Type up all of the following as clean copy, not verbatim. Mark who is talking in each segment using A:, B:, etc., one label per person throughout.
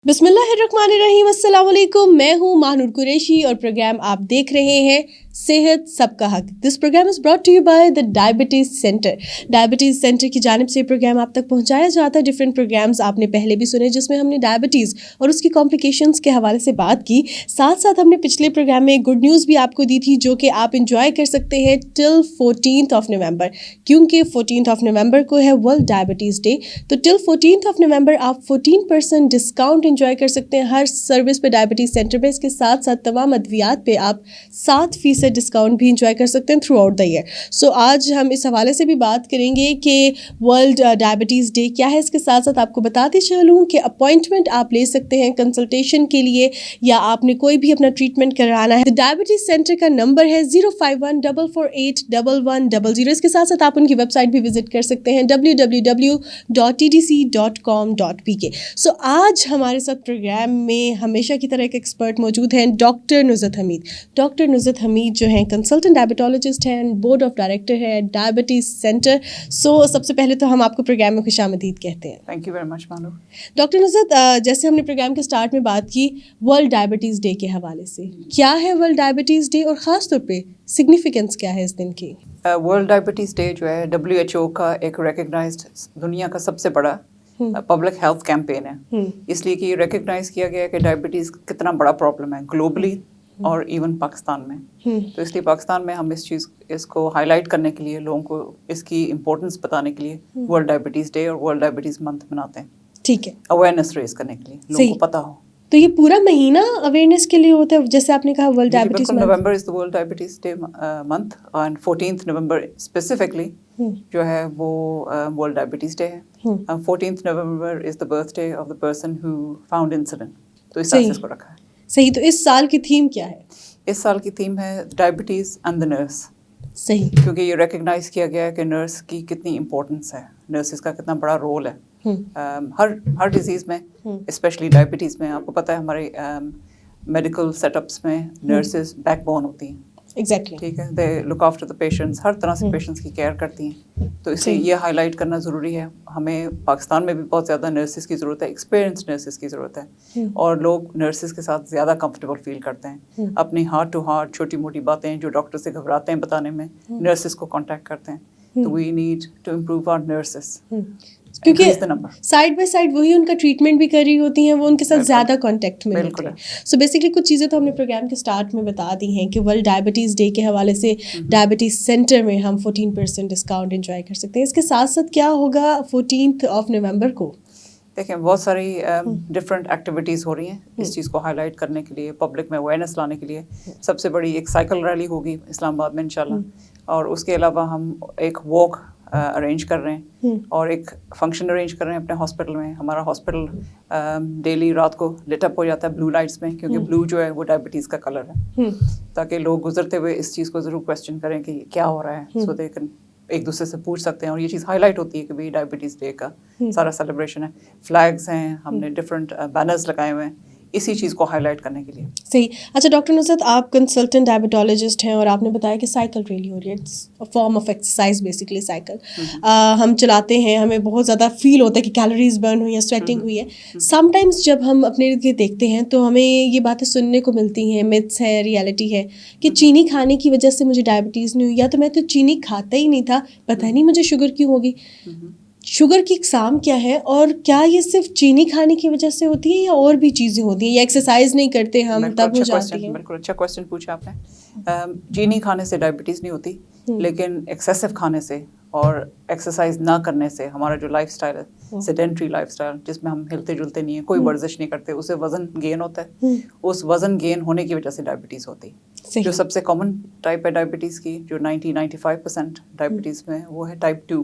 A: बिस्मिल्लाहिर्रहमानिर्रहीम, अस्सलाम वालेकुम। मैं हूँ महानूर कुरैशी और प्रोग्राम आप देख रहे हैं सेहत सबका हक। This programme is brought to you by the diabetes centre. Diabetes centre की जानिब से प्रोग्राम आप तक पहुँचाया जाता है। डिफरेंट प्रोग्राम्स आपने पहले भी सुने जिसमें हमने डायबिटीज़ और उसकी कॉम्प्लिकेशंस के हवाले से बात की। साथ साथ हमने पिछले प्रोग्राम में एक गुड न्यूज़ भी आपको दी थी जो कि आप इंजॉय कर सकते हैं टिल 14 नवंबर, क्योंकि 14 नवंबर को है वर्ल्ड डायबिटीज़ डे। तो टिल 14 नवंबर आप 14% डिस्काउंट इंजॉय कर सकते हैं हर सर्विस पे डायबिटीज़ सेंटर पे। इसके साथ साथ तमाम अद्वियात पे आप 7% डिस्काउंट भी इंजॉय कर सकते हैं थ्रू आउट द ईयर। सो आज हम इस हवाले से भी बात करेंगे कि वर्ल्ड डायबिटीज़ डे क्या है। इसके साथ साथ आपको बताते चलूँ कि अपॉइंटमेंट आप ले सकते हैं कंसल्टेशन के लिए या आपने कोई भी अपना ट्रीटमेंट कराना है। डायबिटीज़ सेंटर का नंबर है 05144811100। इसके साथ साथ आप उनकी वेबसाइट भी विजिट कर सकते हैं www.tdc.com.pk। सो आज हमारे साथ प्रोग्राम में हमेशा की तरह एक एक्सपर्ट मौजूद हैं, डॉक्टर नुज़रत हमीद। डॉक्टर नुज़रत हमीद जो हैं कंसल्टेंट डायबिटोलॉजिस्ट हैं, बोर्ड ऑफ डायरेक्टर है डायबिटीज़ सेंटर। सो सबसे पहले तो हम आपको प्रोग्राम में खुशामदीद कहते हैं।
B: थैंक यू वेरी मच मानू।
A: डॉक्टर नुज़रत, जैसे हमने प्रोग्राम के स्टार्ट में बात की वर्ल्ड डायबिटीज़ डे के हवाले से, क्या है वर्ल्ड डायबिटीज़ डे और ख़ास तौर पे सिग्निफिकेंस क्या है इस दिन की?
B: वर्ल्ड डायबिटीज़ डे जो है WHO का एक रिकग्नाइज्ड दुनिया का सबसे बड़ा पब्लिक हेल्थ कैंपेन है, इसलिए कि रिकग्नाइज किया गया है कि डायबिटीज़ कितना बड़ा प्रॉब्लम है ग्लोबली और इवन पाकिस्तान में। तो इसलिए पाकिस्तान में हम इसको हाईलाइट करने के लिए, लोगों को इसकी इम्पोर्टेंस बताने के लिए वर्ल्ड डायबिटीज़ डे और वर्ल्ड डायबिटीज़ मंथ मनाते हैं।
A: ठीक है,
B: अवेयरनेस रेज करने के लिए, लोगों को पता हो।
A: तो ये पूरा महीना अवेयरनेस के लिए होता है, जैसे आपने कहा world diabetes month.
B: November is the world diabetes day month and 14 November specifically जो है वो वर्ल्ड डायबिटीज़ डे है। 14 November is the birthday of the person who found insulin. तो इस तरह से इसको रखा है।
A: सही। तो इस साल की थीम क्या है?
B: इस साल की थीम है डायबिटीज़ एंड द नर्स।
A: सही।
B: क्योंकि ये रिकग्नाइज किया गया है कि नर्स की कितनी इम्पोर्टेंस है, नर्सिस का कितना बड़ा रोल है हर डिजीज़ में, स्पेशली डायबिटीज़ में। आपको पता है हमारे मेडिकल सेटअप्स में नर्सेस बैकबोन होती हैं।
A: एग्जैक्टली।
B: ठीक है, they look after the patients, हर तरह से पेशेंट्स की केयर करती हैं। तो इसलिए ये हाईलाइट करना ज़रूरी है। हमें पाकिस्तान में भी बहुत ज़्यादा नर्सेस की ज़रूरत है, एक्सपीरियंस्ड नर्सेस की ज़रूरत है, और लोग नर्सेस के साथ ज़्यादा कंफर्टेबल फील करते हैं। अपनी हार्ट टू हार्ट छोटी मोटी बातें जो डॉक्टर से घबराते हैं बताने में, नर्सेस को कॉन्टैक्ट करते हैं। तो we need to improve our nurses,
A: क्योंकि साइड बाय साइड वही उनका ट्रीटमेंट भी कर रही होती हैं, वो उनके साथ ज़्यादा कांटेक्ट में होते हैं। सो बेसिकली कुछ चीज़ें तो हमने प्रोग्राम के स्टार्ट में बता दी हैं कि वर्ल्ड डायबिटीज़ डे के हवाले से डायबिटीज़ सेंटर में हम 14% डिस्काउंट एंजॉय कर सकते हैं। इसके साथ साथ क्या होगा 14 नवंबर को?
B: देखें, बहुत सारी डिफरेंट एक्टिविटीज़ हो रही हैं इस चीज़ को हाईलाइट करने के लिए, पब्लिक में अवेयरनेस लाने के लिए। सबसे बड़ी एक साइकिल रैली होगी इस्लामाबाद में इंशाल्लाह, और उसके अलावा हम एक वॉक अरेंज कर रहे हैं और एक फंक्शन अरेंज कर रहे हैं अपने हॉस्पिटल में। हमारा हॉस्पिटल डेली रात को लिट अप हो जाता है ब्लू लाइट्स में, क्योंकि ब्लू जो है वो डायबिटीज़ का कलर है, ताकि लोग गुजरते हुए इस चीज़ को ज़रूर क्वेश्चन करें कि क्या हो रहा है, सो दे कैन एक दूसरे से पूछ सकते हैं। और ये चीज़ हाईलाइट होती है कि भाई डायबिटीज़ डे का सारा सेलिब्रेशन है। फ्लैग्स हैं, हमने डिफरेंट बैनर्स लगाए हुए हैं इसी चीज़ को हाईलाइट करने के लिए।
A: सही। अच्छा डॉक्टर नुज़रत, आप कंसल्टेंट डायबिटोलॉजिस्ट हैं और आपने बताया कि साइकिल रैली हो रही है। It's a form of exercise basically cycle. हम चलाते हैं, हमें बहुत ज़्यादा फील होता है कि कैलोरीज बर्न हुई है, स्वेटिंग हुई है। समटाइम्स जब हम अपने इर्द गिर्द देखते हैं तो हमें ये बातें सुनने को मिलती हैं, मिथ्स है, रियलिटी है कि चीनी खाने की वजह से मुझे डायबिटीज़ नहीं हुई, या तो मैं तो चीनी खाता ही नहीं था, पता नहीं मुझे शुगर क्यों होगी। शुगर की इकसाम क्या है, और क्या ये सिर्फ चीनी खाने की वजह से होती है या और भी चीज़ें होती हैं, या एक्सरसाइज नहीं करते हम तब हो जाती है?
B: बिल्कुल अच्छा क्वेश्चन पूछा आपने। चीनी खाने से डायबिटीज़ नहीं होती, लेकिन एक्सेसिव खाने से और एक्सरसाइज ना करने से हमारा जो लाइफस्टाइल है, सेडेंट्री लाइफस्टाइल, जिसमें हम हिलते जुलते नहीं है, कोई वर्जिश नहीं करते, उससे वज़न गेन होता है। उस वज़न गेन होने की वजह से डायबिटीज़ होती है। जो सबसे कॉमन टाइप है डायबिटीज़ की, जो 90-95% डायबिटीज़ में, वो है टाइप 2,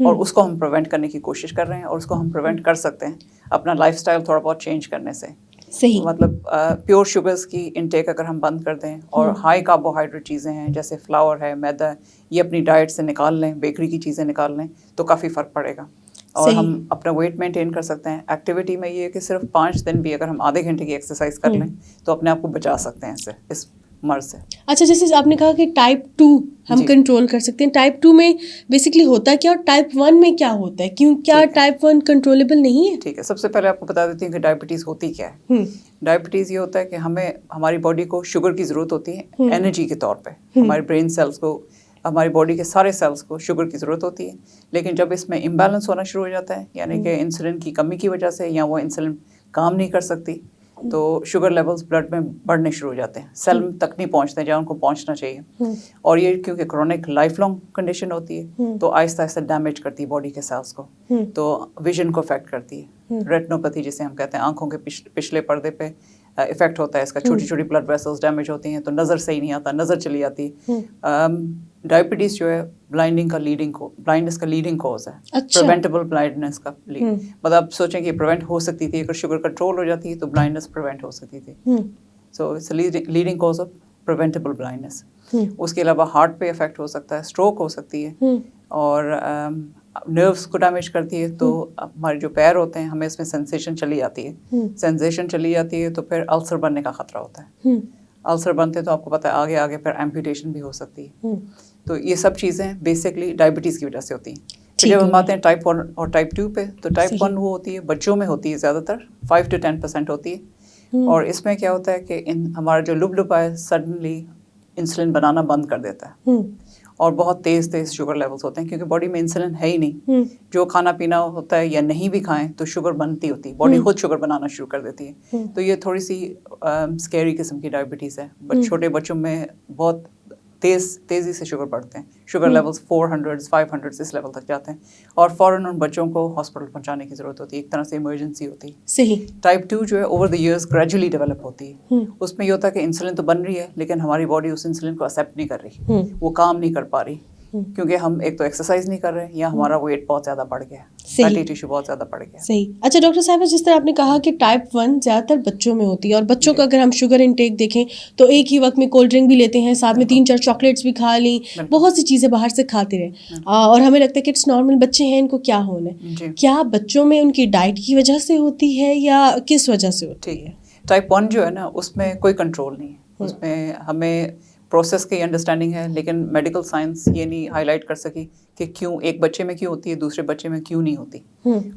B: और उसको हम प्रिवेंट करने की कोशिश कर रहे हैं, और उसको हम प्रिवेंट कर सकते हैं अपना लाइफस्टाइल थोड़ा बहुत चेंज करने से।
A: सही।
B: मतलब प्योर शुगर्स की इनटेक अगर हम बंद कर दें और हाई कार्बोहाइड्रेट चीज़ें हैं जैसे फ्लावर है, मैदा है, ये अपनी डाइट से निकाल लें, बेकरी की चीज़ें निकाल लें, तो काफ़ी फ़र्क पड़ेगा और हम अपना वेट मेंटेन कर सकते हैं। एक्टिविटी में ये है कि सिर्फ 5 दिन भी अगर हम आधे घंटे की एक्सरसाइज कर लें तो अपने आप को बचा सकते हैं इससे, इस मर्ज से।
A: अच्छा, जैसे आपने कहा कि टाइप 2 हम कंट्रोल कर सकते हैं, टाइप 2 में बेसिकली होता क्या और टाइप 1 में क्या होता है, क्यों क्या टाइप 1 कंट्रोलेबल नहीं है?
B: ठीक है, सबसे पहले आपको बता देती हूँ कि डायबिटीज़ होती क्या है। डायबिटीज़ ये होता है कि हमें हमारी बॉडी को शुगर की ज़रूरत होती है एनर्जी के तौर पे। हमारे ब्रेन सेल्स को, हमारी बॉडी के सारे सेल्स को शुगर की ज़रूरत होती है, लेकिन जब इसमें इम्बैलेंस होना शुरू हो जाता है, यानी कि इंसुलिन की कमी की वजह से या वो इंसुलिन काम नहीं कर सकती, तो शुगर लेवल्स ब्लड में बढ़ने शुरू हो जाते हैं, सेल तक नहीं पहुंचते जहाँ उनको पहुंचना चाहिए। और ये क्योंकि क्रोनिक लाइफ लॉन्ग कंडीशन होती है, तो आहिस्ता आहिस्ता डैमेज करती है बॉडी के सेल्स को, तो विजन को अफेक्ट करती है। रेटिनोपैथी जिसे हम कहते हैं, आंखों के पिछले पर्दे पे इफेक्ट होता है इसका, छोटी छोटी ब्लड वेसल्स डैमेज होती हैं, तो नज़र सही नहीं आता, नज़र चली जाती है। डायबिटीज़ जो है ब्लाइंडनेस का लीडिंग कॉज है।
A: अच्छा।
B: प्रिवेंटेबल ब्लाइंडनेस का मतलब आप सोचें कि प्रिवेंट हो सकती थी, अगर शुगर कंट्रोल हो जाती तो ब्लाइंडनेस प्रिवेंट हो सकती थी। So it's leading cause of preventable blindness. उसके अलावा हार्ट पे इफेक्ट हो सकता है, स्ट्रोक हो सकती है, और नर्व्स को डैमेज करती है, तो हमारे जो पैर होते हैं हमें इसमें सेंसेशन चली जाती है। सेंसेशन चली जाती है तो फिर अल्सर बनने का खतरा होता है। अल्सर बनते तो आपको पता है आगे आगे फिर एम्पुटेशन भी हो सकती है। तो ये सब चीज़ें बेसिकली डायबिटीज़ की वजह से होती हैं। फिर जब हम आते हैं टाइप 1 और टाइप 2 पे, तो टाइप 1 वो होती है बच्चों में होती है, ज़्यादातर 5 to 10% होती है। और इसमें क्या होता है कि हमारा जो लुबलुबा है सडनली इंसुलिन बनाना बंद कर देता है, और बहुत तेज़ शुगर लेवल्स होते हैं, क्योंकि बॉडी में इंसुलिन है ही नहीं। जो खाना पीना होता है या नहीं भी खाएं तो शुगर बनती होती है, बॉडी खुद शुगर बनाना शुरू कर देती है। तो ये थोड़ी सी स्कैरी किस्म की डायबिटीज़ है। छोटे बच्चों में बहुत तेज़ी से शुगर बढ़ते हैं, शुगर लेवल्स 400s 500s इस लेवल तक जाते हैं, और फ़ौरन उन बच्चों को हॉस्पिटल पहुंचाने की ज़रूरत होती है, एक तरह से इमरजेंसी होती है।
A: सही।
B: टाइप 2 जो है over the years gradually develop होती है। उसमें ये होता है कि इंसुलिन तो बन रही है, लेकिन हमारी बॉडी उस इंसुलिन को एक्सेप्ट नहीं कर रही, वो काम नहीं कर पा रही, क्योंकि हम एक तो एक्सरसाइज नहीं कर रहे हैं, या हमारा वेट बहुत ज़्यादा बढ़ गया, फैटी टिश्यू बहुत ज़्यादा बढ़ गया।
A: सही। अच्छा डॉक्टर साहब, जिस तरह आपने कहा कि टाइप 1 ज़्यादातर बच्चों में होती है, और बच्चों का अगर हम शुगर इंटेक देखें तो एक ही वक्त में कोल्ड ड्रिंक भी लेते हैं, साथ में 3-4 चॉकलेट्स भी खा ली, बहुत सी चीज़ें बाहर से खाते रहे, और हमें लगता है कि इट्स नॉर्मल, बच्चे हैं, इनको क्या होना है। क्या बच्चों में उनकी डाइट की वजह से होती है या किस वजह से होती है?
B: टाइप 1 जो है ना, उसमें कोई कंट्रोल नहीं है, उसमें हमें प्रोसेस की अंडरस्टैंडिंग है, लेकिन मेडिकल साइंस ये नहीं हाईलाइट कर सकी कि क्यों एक बच्चे में क्यों होती है, दूसरे बच्चे में क्यों नहीं होती,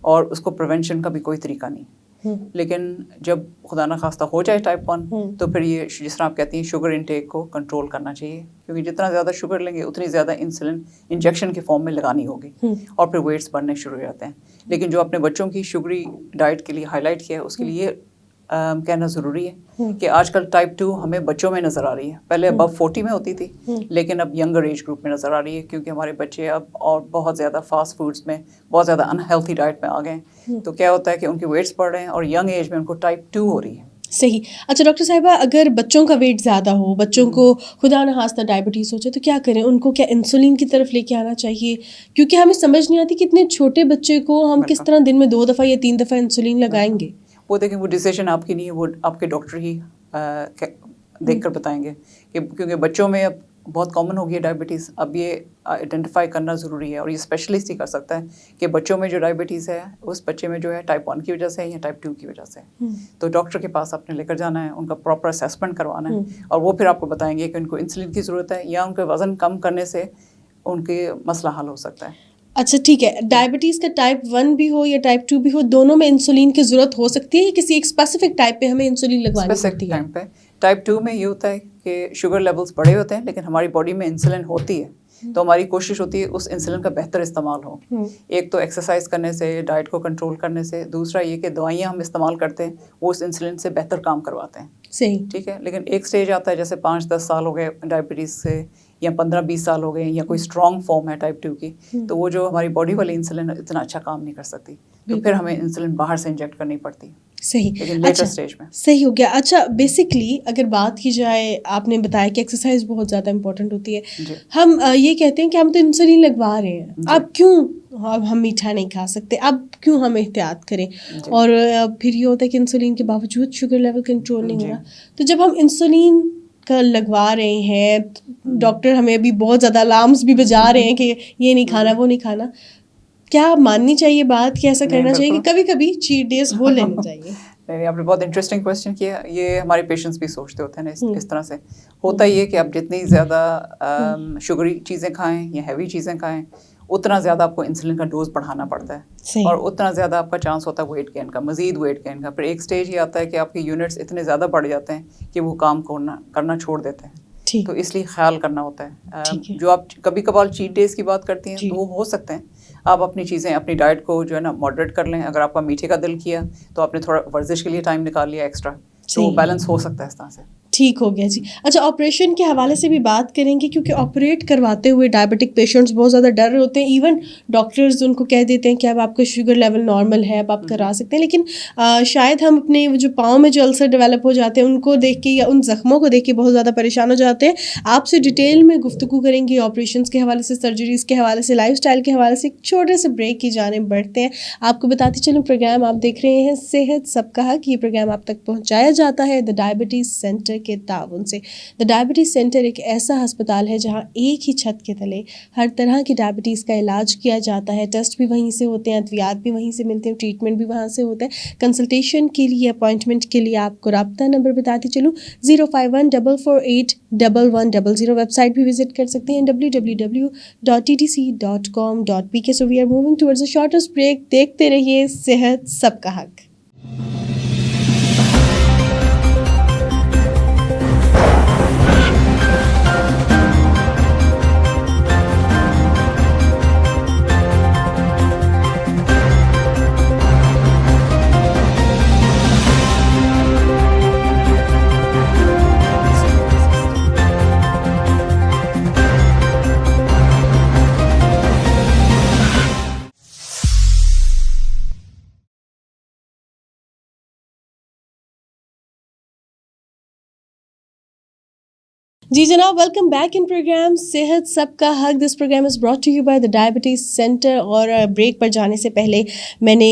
B: और उसको प्रिवेंशन का भी कोई तरीका नहीं। लेकिन जब खुदा न खास्ता हो जाए टाइप 1, तो फिर ये जिस तरह आप कहती हैं शुगर इंटेक को कंट्रोल करना चाहिए, क्योंकि जितना ज़्यादा शुगर लेंगे उतनी ज़्यादा इंसुलिन इंजेक्शन के फॉर्म में लगानी होगी, और फिर वेट्स बढ़ने शुरू हो जाते हैं। लेकिन जो अपने बच्चों की शुगरी डाइट के लिए हाईलाइट किया है, उसके लिए कहना ज़रूरी है कि आजकल टाइप 2 हमें बच्चों में नज़र आ रही है। पहले अबव 40 में होती थी, लेकिन अब यंगर एज ग्रुप में नज़र आ रही है, क्योंकि हमारे बच्चे अब और बहुत ज़्यादा फास्ट फूड्स में, बहुत ज़्यादा अनहेल्थी डाइट में आ गए हैं। तो क्या होता है कि उनके वेट्स बढ़ रहे हैं, और यंग एज में उनको टाइप 2 हो रही है।
A: सही। अच्छा डॉक्टर साहिबा, अगर बच्चों का वेट ज़्यादा हो, बच्चों को खुदा न खास्ता डायबिटीज़ हो जाए, तो क्या करें? उनको क्या इंसुलिन की तरफ लेके आना चाहिए? क्योंकि हमें समझ नहीं आती कि इतने छोटे बच्चे को हम किस तरह दिन में 2 दफ़ा या 3 दफ़ा इंसुलिन लगाएंगे।
B: वो देखें, वो डिसीजन आपकी नहीं है, वो आपके डॉक्टर ही देखकर बताएंगे, कि क्योंकि बच्चों में अब बहुत कॉमन हो गई है डायबिटीज़। अब ये आइडेंटिफाई करना ज़रूरी है, और ये स्पेशलिस्ट ही कर सकता है कि बच्चों में जो डायबिटीज़ है उस बच्चे में जो है टाइप 1 की वजह से है या टाइप 2 की वजह से। तो डॉक्टर के पास आपने लेकर जाना है, उनका प्रॉपर असेसमेंट करवाना है, और वो फिर आपको बताएंगे कि उनको इंसुलिन की ज़रूरत है, या उनके वज़न कम करने से उनके मसला हल हो सकता है।
A: अच्छा ठीक है, डायबिटीज़ का टाइप 1 भी हो या टाइप 2 भी हो, दोनों में इंसुलिन की ज़रूरत हो सकती है, या किसी एक स्पेसिफिक टाइप पे हमें इंसुलिन लगवानी पड़ती है?
B: टाइम पे टाइप 2 में ये होता है कि शुगर लेवल्स बड़े होते हैं, लेकिन हमारी बॉडी में इंसुलिन होती है, तो हमारी कोशिश होती है उस इंसुलिन का बेहतर इस्तेमाल हो। एक तो एक्सरसाइज करने से, डाइट को कंट्रोल करने से, दूसरा ये कि दवाइयाँ हम इस्तेमाल करते हैं वो उस इंसुलिन से बेहतर काम करवाते हैं।
A: सही।
B: ठीक है, लेकिन एक स्टेज आता है, जैसे 5-10 साल हो गए डायबिटीज़ से, या 15-20 साल हो गए, या कोई स्ट्रॉन्ग फॉर्म है टाइप 2 की, तो वो जो हमारी बॉडी वाली इंसुलिन इतना अच्छा काम नहीं कर सकती, तो फिर हमें इंसुलिन बाहर से इंजेक्ट करनी पड़ती है।
A: सही।
B: लेकिन लेटर स्टेज में
A: सही हो गया। अच्छा, बेसिकली अगर बात की जाए, आपने बताया कि एक्सरसाइज बहुत ज़्यादा इंपॉर्टेंट होती है, हम ये कहते हैं कि हम तो इंसुलिन लगवा रहे हैं, अब क्यों अब हम मीठा नहीं खा सकते, अब क्यों हम एहतियात करें, और फिर ये होता है कि इंसुलिन के बावजूद शुगर लेवल कंट्रोल नहीं हो रहा। तो जब हम इंसुलिन का लगवा रहे हैं, डॉक्टर हमें अभी बहुत ज़्यादा अलार्म्स भी बजा रहे हैं कि ये नहीं खाना, वो नहीं खाना, क्या माननी चाहिए बात कि ऐसा करना चाहिए कि कभी कभी चीट डेज हो लेने चाहिए?
B: آپ نے بہت انٹرسٹنگ کویشچن کیا. یہ ہمارے پیشنٹس بھی سوچتے ہوتے ہیں نا اس طرح سے. ہوتا یہ کہ آپ جتنی زیادہ شوگری چیزیں کھائیں یا ہیوی چیزیں کھائیں اتنا زیادہ آپ کو انسولین کا ڈوز بڑھانا پڑتا ہے اور اتنا زیادہ آپ کا چانس ہوتا ہے ویٹ گین کا, مزید ویٹ گین کا. پھر ایک اسٹیج یہ آتا ہے کہ آپ کے یونٹس اتنے زیادہ بڑھ جاتے ہیں کہ وہ کام کرنا چھوڑ دیتے ہیں. تو اس لیے خیال کرنا ہوتا ہے. جو آپ کبھی کبھار چیٹ ڈیز کی بات کرتی ہیں تو وہ ہو سکتے ہیں. آپ اپنی چیزیں اپنی ڈائٹ کو جو ہے نا ماڈریٹ کر لیں. اگر آپ کا میٹھے کا دل کیا تو آپ نے تھوڑا ورزش کے لیے ٹائم نکال لیا ایکسٹرا, تو وہ بیلنس ہو سکتا ہے اس طرح سے.
A: ٹھیک ہو گیا جی. اچھا, آپریشن کے حوالے سے بھی بات کریں گے کیونکہ آپریٹ کرواتے ہوئے ڈائبٹک پیشنٹس بہت زیادہ ڈر رہے ہوتے ہیں. ایون ڈاکٹرز ان کو کہہ دیتے ہیں کہ اب آپ کا شوگر لیول نارمل ہے, اب آپ کرا سکتے ہیں. لیکن شاید ہم اپنے جو پاؤں میں جو السر ڈیولپ ہو جاتے ہیں ان کو دیکھ کے یا ان زخموں کو دیکھ کے بہت زیادہ پریشان ہو جاتے ہیں. آپ سے ڈیٹیل میں گفتگو کریں گے آپریشنس کے حوالے سے, سرجریز کے حوالے سے, لائف اسٹائل کے حوالے سے. ایک چھوٹے سے بریک کی جانب بڑھتے ہیں. آپ کو بتاتی چلوں پروگرام آپ دیکھ رہے ہیں صحت سب کا حق. یہ پروگرام آپ تک پہنچایا جاتا ہے دا ڈائبٹیز سینٹر کے تعاون سے. دا ڈائبٹیز سینٹر ایک ایسا ہسپتال ہے جہاں ایک ہی چھت کے تلے ہر طرح کی ڈائبٹیز کا علاج کیا جاتا ہے. ٹیسٹ بھی وہیں سے ہوتے ہیں, ادویات بھی وہیں سے ملتے ہیں, ٹریٹمنٹ بھی وہاں سے ہوتا ہے. کنسلٹیشن کے لیے, اپوائنٹمنٹ کے لیے آپ کو رابطہ نمبر بتاتی چلوں 05144811100. ویب سائٹ بھی وزٹ کر سکتے ہیں www.ttc.com.pk. So we are moving towards the shortest break. دیکھتے رہیے صحت سب کا حق. جی جناب, ویلکم بیک ان پروگرام صحت سب کا حق. This program is brought to you by the diabetes centre. اور بریک پر جانے سے پہلے میں نے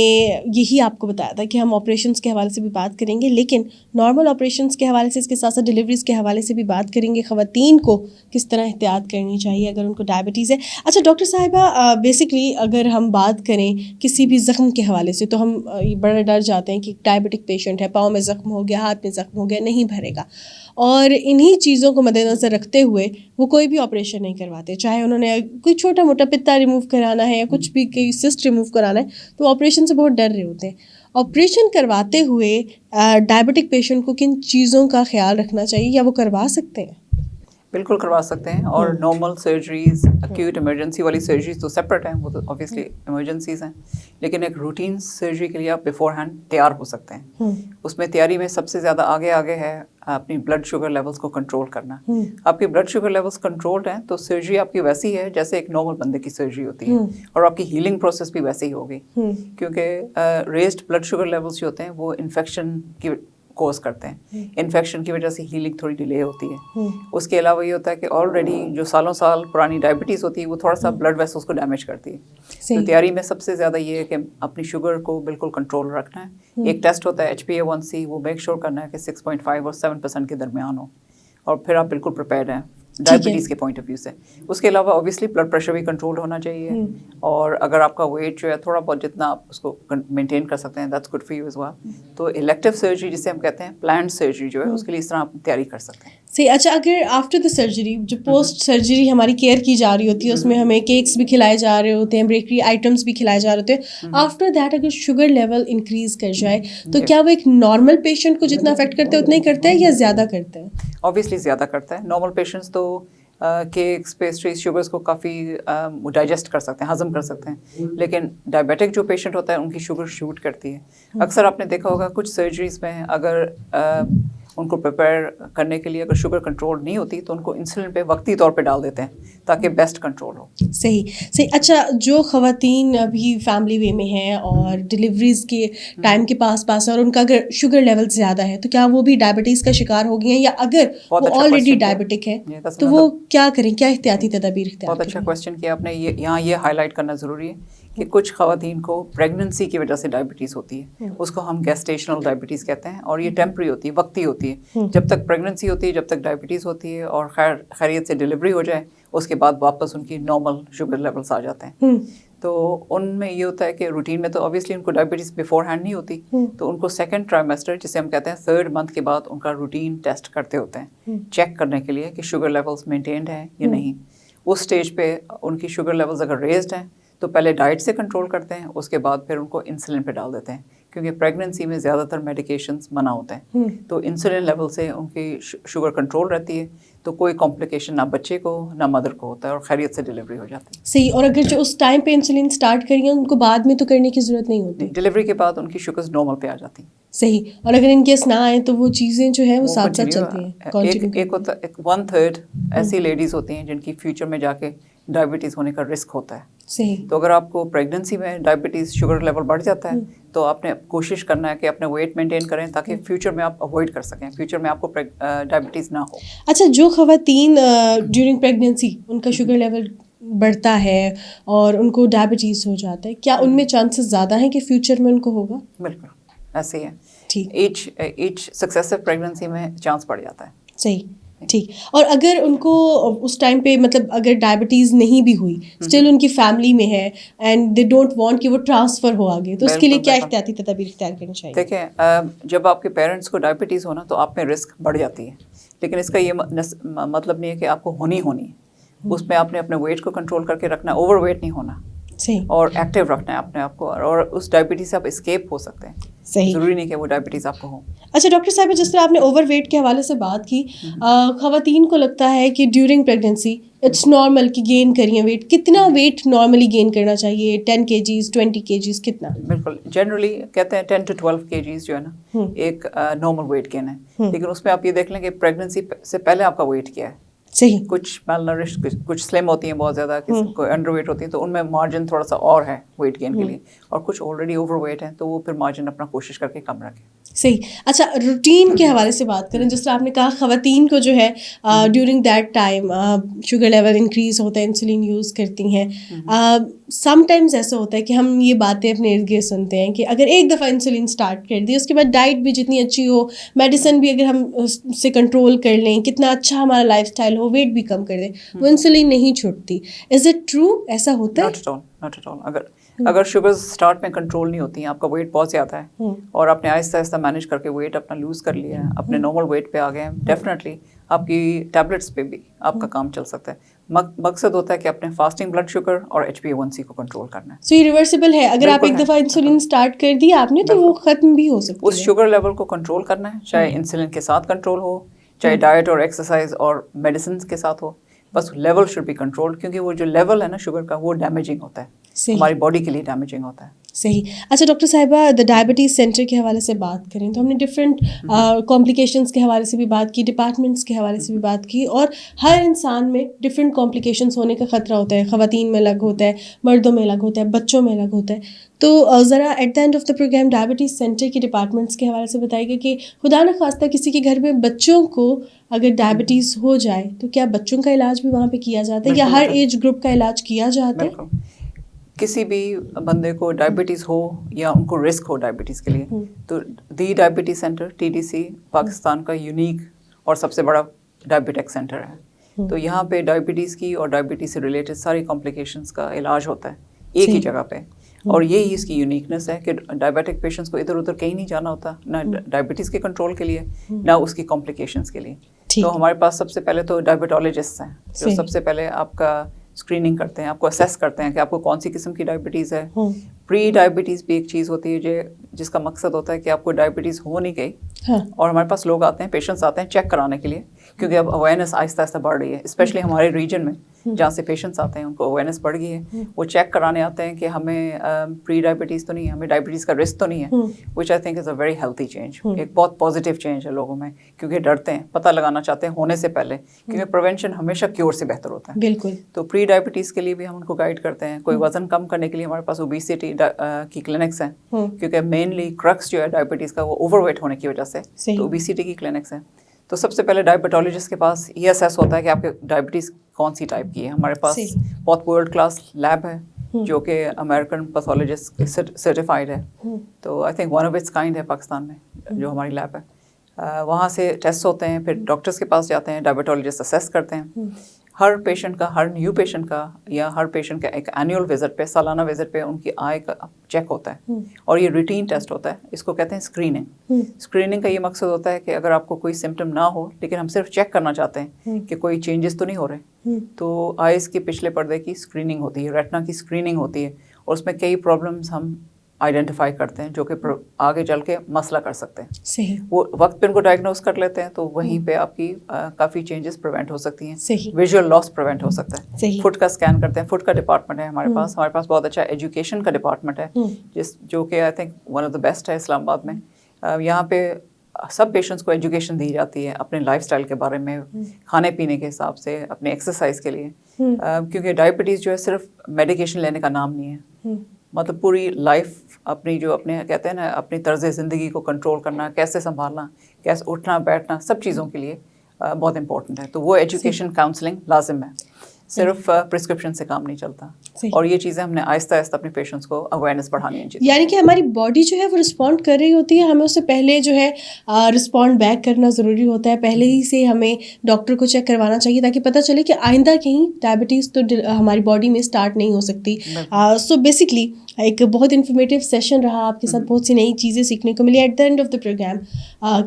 A: یہی آپ کو بتایا تھا کہ ہم آپریشنس کے حوالے سے بھی بات کریں گے, لیکن نارمل آپریشنس کے حوالے سے, اس کے ساتھ ساتھ ڈلیوریز کے حوالے سے بھی بات کریں گے. خواتین کو کس طرح احتیاط کرنی چاہیے اگر ان کو ڈائبٹیز ہے. اچھا ڈاکٹر صاحبہ, بیسکلی اگر ہم بات کریں کسی بھی زخم کے حوالے سے تو ہم بڑا ڈر جاتے ہیں کہ ڈائبٹک پیشنٹ ہے, پاؤں میں زخم ہو گیا, ہاتھ میں زخم ہو گیا, نہیں بھرے گا. اور انہی چیزوں کو مد نظر رکھتے ہوئے وہ کوئی بھی آپریشن نہیں کرواتے, چاہے انہوں نے کوئی چھوٹا موٹا پتا ریموو کرانا ہے یا کچھ بھی کوئی سسٹ ریموو کرانا ہے, تو آپریشن سے بہت ڈر رہے ہوتے ہیں. آپریشن کرواتے ہوئے ڈائبٹک پیشنٹ کو کن چیزوں کا خیال رکھنا چاہیے, یا وہ کروا سکتے ہیں؟
B: بالکل کروا سکتے ہیں. اور نارمل سرجریز, ایکیوٹ ایمرجنسی والی سرجریز تو سپریٹ ہیں, وہ تو اوبیسلی ایمرجنسیز ہیں. لیکن ایک روٹین سرجری کے لیے آپ بیفور ہینڈ تیار ہو سکتے ہیں. اس میں تیاری میں سب سے زیادہ آگے ہے اپنی بلڈ شوگر لیولس کو کنٹرول کرنا. آپ کی بلڈ شوگر لیولس کنٹرولڈ ہیں تو سرجری آپ کی ویسی ہے جیسے ایک نارمل بندے کی سرجری ہوتی ہے, اور آپ کی ہیلنگ پروسیس بھی ویسے ہی ہوگی. کیونکہ ریزڈ بلڈ شوگر لیولس جو ہوتے ہیں وہ انفیکشن کی کوز کرتے ہیں. انفیکشن کی وجہ سے ہیلنگ تھوڑی ڈیلے ہوتی ہے. اس کے علاوہ یہ ہوتا ہے کہ آلریڈی جو سالوں سال پرانی ڈائبٹیز ہوتی ہے وہ تھوڑا سا بلڈ ویسلز کو ڈیمیج کرتی ہے. تو تیاری میں سب سے زیادہ یہ ہے کہ اپنی شوگر کو بالکل کنٹرول رکھنا ہے. ایک ٹیسٹ ہوتا ہے HbA1c, وہ میک شور کرنا ہے کہ 6.5 اور 7% کے درمیان ہو, اور پھر آپ بالکل پریپیئرڈ ہیں ڈائبٹیز کے پوائنٹ آف ویو سے. اس کے علاوہ اوبیسلی بلڈ پریشر بھی کنٹرول ہونا چاہیے, اور اگر آپ کا ویٹ جو ہے تھوڑا بہت جتنا آپ اس کو مینٹین کر سکتے ہیں that's good for you as well. تو الیکٹیو سرجری جسے ہم کہتے ہیں, پلانڈ سرجری جو ہے, اس کے لیے اس طرح آپ تیاری کر سکتے ہیں.
A: صحیح. اچھا, اگر آفٹر دا سرجری, جو پوسٹ سرجری ہماری کیئر کی جا رہی ہوتی ہے, اس میں ہمیں کیکس بھی کھلائے جا رہے ہوتے ہیں, بیکری آئٹمس بھی کھلائے جا رہے ہوتے ہیں, آفٹر دیٹ اگر شوگر لیول انکریز کر جائے تو کیا وہ ایک نارمل پیشنٹ کو جتنا افیکٹ کرتا ہے اتنا ہی کرتا ہے یا زیادہ کرتا ہے؟
B: اوبیسلی زیادہ کرتا ہے. نارمل پیشنٹس تو کیکس, پیسٹریز, شوگرس کو کافی ڈائجسٹ کر سکتے ہیں, ہضم کر سکتے ہیں. لیکن ڈائبیٹک جو پیشنٹ ہوتا ہے ان کی شوگر شوٹ کرتی ہے. اکثر آپ نے دیکھا ہوگا کچھ سرجریز میں اگر ان کو پریپیئر کرنے کے لیے اگر شوگر کنٹرول نہیں ہوتی تو ان کو انسولین پہ وقتی طور پہ ڈال دیتے ہیں تاکہ بیسٹ کنٹرول ہو.
A: صحیح. اچھا, جو خواتین ابھی فیملی وے میں ہیں اور ڈلیوریز کے ٹائم کے پاس ہے اور ان کا اگر شوگر لیول زیادہ ہے تو کیا وہ بھی ڈائبٹیز کا شکار ہو گئی ہیں, یا اگر وہ آلریڈی ڈائبٹک ہے تو وہ کیا کریں, کیا احتیاطی تدابیر اختیار کریں؟
B: بہت اچھا کویشچن کیا آپ نے. یہاں یہ ہائی لائٹ کرنا ضروری ہے کہ کچھ خواتین کو پریگننسی کی وجہ سے ڈائبٹیز ہوتی ہے. اس کو ہم گیسٹیشنل ڈائبٹیز کہتے ہیں, اور یہ ٹیمپری ہوتی ہے, وقتی ہوتی ہے. جب تک پریگننسی ہوتی ہے, جب تک ڈائبٹیز ہوتی ہے, اور خیریت سے ڈلیوری ہو جائے, اس کے بعد واپس ان کی نارمل شوگر لیولس آ جاتے ہیں. تو ان میں یہ ہوتا ہے کہ روٹین میں تو آبویسلی ان کو ڈائبٹیز بیفور ہینڈ نہیں ہوتی، تو ان کو سیکنڈ ٹرائمیسٹر جسے ہم کہتے ہیں 3rd منتھ کے بعد ان کا روٹین ٹیسٹ کرتے ہوتے ہیں چیک کرنے کے لیے کہ شوگر لیولس مینٹینڈ ہیں یا نہیں. اس سٹیج پہ ان کی شوگر لیولز اگر ریزڈ ہیں تو پہلے ڈائٹ سے کنٹرول کرتے ہیں، اس کے بعد پھر ان کو انسولن پہ ڈال دیتے ہیں، کیونکہ پریگننسی میں زیادہ تر میڈیکیشنز منع ہوتے ہیں. تو انسولن لیول سے ان کی شوگر کنٹرول رہتی ہے، تو کوئی کمپلیکیشن نہ بچے کو نہ مدر کو ہوتا ہے، اور خیریت سے ڈلیوری ہو جاتی ہے.
A: صحیح. اور اگر جو اس ٹائم پہ انسولین اسٹارٹ کری ان کو بعد میں تو کرنے کی ضرورت نہیں ہوتی؟
B: ڈلیوری کے بعد ان کی شوگرز نارمل پہ آ جاتی ہیں.
A: صحیح. اور اگر ان کیس نہ آئیں تو وہ چیزیں جو ہیں وہ ساتھ ساتھ چلتی ہیں.
B: ایک ہوتا ہے 1/3 ایسی لیڈیز ہوتی ہیں جن کی فیوچر میں جا کے ڈائبٹیز ہونے کا رسک ہوتا ہے.
A: صحیح.
B: تو اگر آپ کو پریگننسی میں ڈائبٹیز شوگر لیول بڑھ جاتا ہے تو آپ نے کوشش کرنا ہے کہ اپنے ویٹ مینٹین کریں تاکہ فیوچر میں آپ اوائڈ کر سکیں، فیوچر میں آپ کو ڈائبٹیز نہ ہو.
A: اچھا، جو خواتین ڈیورنگ پریگننسی ان کا شوگر لیول بڑھتا ہے اور ان کو ڈائبٹیز ہو جاتا ہے، کیا ان میں چانسز زیادہ ہیں کہ فیوچر میں ان کو ہوگا؟
B: بالکل ایسے ہی ہے.
A: ٹھیک.
B: ایچ سکسیسو پریگننسی میں چانس بڑھ جاتا ہے.
A: صحیح. ٹھیک. اور اگر ان کو اس ٹائم پہ مطلب اگر ڈائبٹیز نہیں بھی ہوئی، اسٹل ان کی فیملی میں ہے اینڈ دے ڈونٹ وانٹ کہ وہ ٹرانسفر ہو آگے، تو اس کے لیے کیا احتیاطی تدابیر اختیار کرنی چاہیے؟
B: دیکھیں، جب آپ کے پیرنٹس کو ڈائبٹیز ہونا تو آپ میں رسک بڑھ جاتی ہے، لیکن اس کا یہ مطلب نہیں ہے کہ آپ کو ہونی ہے. اس میں آپ نے اپنے ویٹ کو کنٹرول کر کے رکھنا ہے، اوور ویٹ نہیں ہونا.
A: صحیح.
B: اور ایکٹیو رکھنا ہے اپنے آپ کو، اور اس ڈائبٹیز سے آپ اسکیپ ہو سکتے ہیں.
A: صحیح.
B: ضروری نہیں کہ وہ ڈائبٹیز آپ کو ہو.
A: اچھا ڈاکٹر صاحب، جس طرح آپ نے اوور ویٹ کے حوالے سے بات کی، خواتین کو لگتا ہے کہ ڈیورنگ پریگننسی اٹس نارمل کہ گین کریے ویٹ. کتنا ویٹ نارملی گین کرنا چاہیے؟ 10 kgs 20 kgs کتنا؟
B: بالکل جنرلی کہتے ہیں 10 to 12 kgs جو ہے نا ایک نارمل ویٹ گین ہے. لیکن اس میں آپ یہ دیکھ لیں کہ پریگننسی سے پہلے آپ کا ویٹ کیا ہے.
A: صحیح.
B: کچھ میل نرش، کچھ سلم ہوتی ہیں بہت زیادہ، کوئی انڈر ویٹ ہوتی ہیں، تو ان میں مارجن تھوڑا سا اور ہے ویٹ گین کے لیے، اور کچھ آلریڈی اوور ویٹ ہیں تو وہ پھر مارجن اپنا کوشش کر کے کم رکھیں.
A: صحیح. اچھا، روٹین کے حوالے سے بات کریں، جس طرح آپ نے کہا خواتین کو جو ہے during that time sugar level increase ہوتا ہے، انسولین یوز کرتی ہیں. سم ٹائمز ایسا ہوتا ہے کہ ہم یہ باتیں اپنے ارد گرد سنتے ہیں کہ اگر ایک دفعہ انسولین اسٹارٹ کر دی، اس کے بعد ڈائٹ بھی جتنی اچھی ہو، میڈیسن بھی اگر ہم اس سے کنٹرول کر لیں، کتنا اچھا ہمارا لائف اسٹائل ہو، ویٹ بھی کم کر دیں، وہ انسولین نہیں چھوٹتی. Is it true? ایسا ہوتا ہے؟
B: Not at all. اگر شوگرز اسٹارٹ میں کنٹرول نہیں ہوتی ہیں، آپ کا ویٹ بہت زیادہ ہے اور آپ نے آہستہ آہستہ مینیج کر کے ویٹ اپنا لوز کر لیا ہے، اپنے نارمل ویٹ پہ آ گئے ہیں، ڈیفینیٹلی آپ کی ٹیبلٹس پہ بھی آپ کا کام چل سکتا ہے. مقصد ہوتا ہے کہ اپنے فاسٹنگ بلڈ شوگر اور HbA1c کو کنٹرول کرنا ہے.
A: سو یہ ریورسیبل ہے، اگر آپ ایک دفعہ انسولین اسٹارٹ کر دی آپ نے تو وہ ختم بھی ہو سکتی ہے.
B: اس شوگر لیول کو کنٹرول کرنا ہے، چاہے انسولین کے ساتھ کنٹرول ہو، چاہے ڈائٹ اور ایکسرسائز اور میڈیسنس کے ساتھ ہو، بس لیول شوڈ بی کنٹرول، کیونکہ وہ جو لیول ہے نا شوگر کا وہ ڈیمیجنگ ہوتا ہے، ہماری باڈی کے لیے ڈیمیجنگ ہوتا ہے.
A: صحیح. اچھا ڈاکٹر صاحبہ، دا ڈائبٹیز سینٹر کے حوالے سے بات کریں تو ہم نے ڈفرینٹ کمپلیکیشنس کے حوالے سے بھی بات کی، ڈپارٹمنٹس کے حوالے سے بھی بات کی، اور ہر انسان میں ڈفرینٹ کمپلیکیشنس ہونے کا خطرہ ہوتا ہے. خواتین میں الگ ہوتا ہے، مردوں میں الگ ہوتا ہے، بچوں میں الگ ہوتا ہے. تو ذرا at the end of the programme diabetes centre کی ڈپارٹمنٹس کے حوالے سے بتائیے گا کہ خدا نخواستہ کسی کے گھر میں بچوں کو اگر ڈائبٹیز ہو جائے تو کیا بچوں کا علاج بھی وہاں پہ کیا جاتا ہے یا ہر ایج گروپ کا علاج کیا جاتا ہے؟
B: کسی بھی بندے کو ڈائبٹیز ہو یا ان کو رسک ہو ڈائبٹیز کے لیے، تو دی ڈائبٹیز سینٹر TDC پاکستان کا یونیک اور سب سے بڑا ڈائبٹک سینٹر ہے. تو یہاں پہ ڈائبٹیز کی اور ڈائبٹیز سے ریلیٹڈ ساری کمپلیکیشنس کا علاج ہوتا ہے ایک ہی جگہ پہ. اور یہی اس کی یونیکنیس ہے کہ ڈائبٹک پیشنٹس کو ادھر ادھر کہیں نہیں جانا ہوتا، نہ ڈائبٹیز کے کنٹرول کے لیے نہ اس کی کمپلیکیشنس کے لیے. تو ہمارے پاس سب سے پہلے تو ڈائبٹالوجسٹ ہیں جو سب سے پہلے آپ کا اسکریننگ کرتے ہیں، آپ کو اسیس کرتے ہیں کہ آپ کو کون سی قسم کی ڈائبٹیز ہے. پری ڈائبٹیز بھی ایک چیز ہوتی ہے جس کا مقصد ہوتا ہے کہ آپ کو ڈائبٹیز ہو نہیں گئی، اور ہمارے پاس لوگ آتے ہیں، پیشنٹس آتے ہیں چیک کرانے کے لیے، کیونکہ اب اویئرنیس آہستہ آہستہ بڑھ رہی ہے، اسپیشلی ہمارے ریجن میں جہاں سے پیشنٹس آتے ہیں ان کو اویئرنیس بڑھ گئی ہے. وہ چیک کرانے آتے ہیں کہ ہمیں پری ڈائبٹیز تو نہیں ہے، ہمیں ڈائبٹیز کا رسک تو نہیں ہے، which I think is a very healthy change. ایک بہت پازیٹیو چینج ہے لوگوں میں، کیونکہ ڈرتے ہیں، پتہ لگانا چاہتے ہیں ہونے سے پہلے، کیونکہ پریونشن ہمیشہ کیور سے بہتر ہوتا ہے.
A: بالکل.
B: تو پری ڈائبٹیز کے لیے بھی ہم ان کو گائڈ کرتے ہیں. کوئی وزن کم کرنے کے لیے ہمارے پاس اوبیسٹی کی کلینکس ہیں، کیونکہ مینلی کرکس جو ہے ڈائبٹیز کا وہ اوور ویٹ ہونے کی وجہ سے، تو اوبیسٹی کی کلینکس ہیں. تو سب سے پہلے ڈائبٹالوجسٹ کے پاس یہ اسیس ہوتا ہے کہ آپ کے ڈائبٹیز کون سی ٹائپ کی ہے. ہمارے پاس بہت ورلڈ کلاس لیب ہے جو کہ امریکن پیتھولوجسٹ سرٹیفائڈ ہے. تو I think one of its kind ہے پاکستان میں جو ہماری لیب ہے. وہاں سے ٹیسٹ ہوتے ہیں، پھر ڈاکٹرس کے پاس جاتے ہیں، ڈائبٹالوجسٹ اسیس کرتے ہیں. हर पेशेंट का, हर न्यू पेशेंट का या हर पेशेंट का एक एनुअल विजिट पे, सालाना विजिट पे उनकी आय का चेक होता है और ये रूटीन टेस्ट होता है। इसको कहते हैं स्क्रीनिंग। स्क्रीनिंग का ये मकसद होता है कि अगर आपको कोई सिम्टम ना हो लेकिन हम सिर्फ चेक करना चाहते हैं कि कोई चेंजेस तो नहीं हो रहे, तो आइज़ के पिछले पर्दे की स्क्रीनिंग होती है, रेटिना की स्क्रीनिंग होती है और उसमें कई प्रॉब्लम्स हम आइडेंटिफाई करते हैं जो कि आगे चल के मसला कर सकते हैं।
A: सही।
B: वो वक्त पे उनको डायग्नोज कर लेते हैं तो वहीं पे आपकी काफ़ी चेंजेस प्रिवेंट हो सकती हैं।
A: सही।
B: विजुअल लॉस प्रिवेंट हो सकता है।
A: सही।
B: फुट का स्कैन करते हैं, फुट का डिपार्टमेंट है हमारे पास बहुत अच्छा एजुकेशन का डिपार्टमेंट है जो कि I think one of the best है इस्लामाबाद में। यहाँ पे सब पेशेंट्स को एजुकेशन दी जाती है अपने लाइफस्टाइल के बारे में, खाने पीने के हिसाब से, अपने एक्सरसाइज के लिए, क्योंकि डायबिटीज़ जो है सिर्फ मेडिकेशन लेने का नाम नहीं है, मतलब पूरी लाइफ अपनी जो अपने कहते हैं ना अपनी तर्ज़ ज़िंदगी को कंट्रोल करना, कैसे संभालना, कैसे उठना बैठना, सब चीज़ों के लिए बहुत इंपॉर्टेंट है। तो वो एजुकेशन काउंसलिंग लाजिम है, सिर्फ प्रिस्क्रिप्शन से काम नहीं चलता। और ये चीज़ें हमने आहिस्ता आहिस्ता अपने पेशेंट्स को अवेयरनेस बढ़ानी है।
A: यानी कि हमारी बॉडी जो है वो रिस्पॉन्ड कर रही होती है, हमें उससे पहले जो है रिस्पॉन्ड बैक करना ज़रूरी होता है। पहले ही से हमें डॉक्टर को चेक करवाना चाहिए ताकि पता चले कि आइंदा कहीं डायबिटीज़ तो हमारी बॉडी में स्टार्ट नहीं हो सकती। सो बेसिकली एक बहुत इन्फॉर्मेटिव सेशन रहा आपके साथ, बहुत सी नई चीज़ें सीखने को मिली। At the end of the program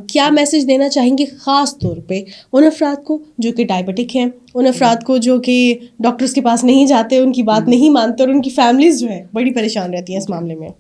A: क्या मैसेज देना चाहेंगे ख़ास तौर पे उन अफराद को जो कि डायबिटिक हैं, उन अफराद को जो कि डॉक्टर्स के पास नहीं जाते, उनकी बात नहीं मानते और उनकी फैमिलीज़ जो है बड़ी परेशान रहती हैं इस मामले में?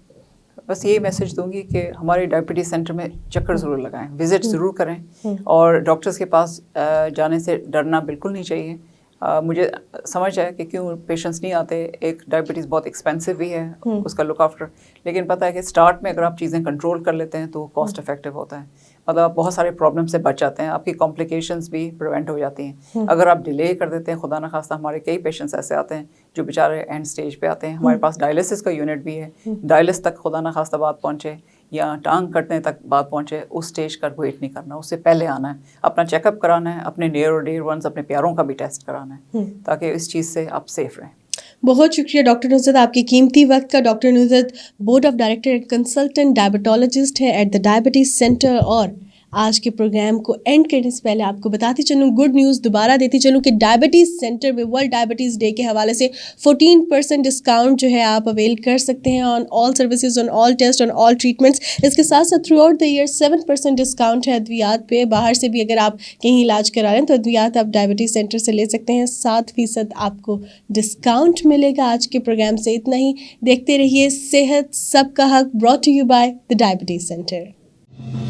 B: बस यही मैसेज दूंगी कि हमारे डायबिटीज़ सेंटर में चक्कर ज़रूर लगाएं, विज़िट ज़रूर करें और डॉक्टर्स के पास जाने से डरना बिल्कुल नहीं चाहिए। मुझे समझ है कि क्यों पेशेंट्स नहीं आते। एक डायबिटीज़ बहुत एक्सपेंसिव भी है उसका लुक आफ्टर, लेकिन पता है कि स्टार्ट में अगर आप चीज़ें कंट्रोल कर लेते हैं तो कॉस्ट इफेक्टिव होता है, मतलब आप बहुत सारे प्रॉब्लम से बच जाते हैं, आपकी कॉम्प्लिकेशंस भी प्रिवेंट हो जाती हैं। अगर आप डिले कर देते हैं, खुदा न खास्ता हमारे कई पेशेंट्स ऐसे आते हैं जो बेचारे एंड स्टेज पे आते हैं, हमारे पास डायलिसिस का यूनिट भी है, डायलिसिस तक खुदा न खास्ता बात पहुँचे या टांग कटने तक बात पहुँचे, उस स्टेज का वेट नहीं करना, उससे पहले आना है, अपना चेकअप कराना है, अपने नियर और डियर वंस, अपने प्यारों का भी टेस्ट कराना है ताकि इस चीज़ से आप सेफ रहें।
A: बहुत शुक्रिया डॉक्टर नुसरत आपके कीमती वक्त का। Doctor Nusrat board of director and consultant diabetologist है एट द डायबिटीज़ सेंटर। और आज के प्रोग्राम को एंड करने से पहले आपको बताती चलूँ, गुड न्यूज़ दोबारा देती चलूँ कि डायबिटीज़ सेंटर में वर्ल्ड डायबिटीज़ डे के हवाले से 14% डिस्काउंट जो है आप अवेल कर सकते हैं on all services, on all test, on all treatments. इसके साथ साथ throughout the year 7% discount है अद्वियात पे। बाहर से भी अगर आप कहीं इलाज करा रहे हैं तो अद्वियात आप डायबिटीज़ सेंटर से ले सकते हैं, 7% आपको डिस्काउंट मिलेगा। आज के प्रोग्राम से इतना ही। देखते रहिए सेहत सबका हक, brought to you by the diabetes centre.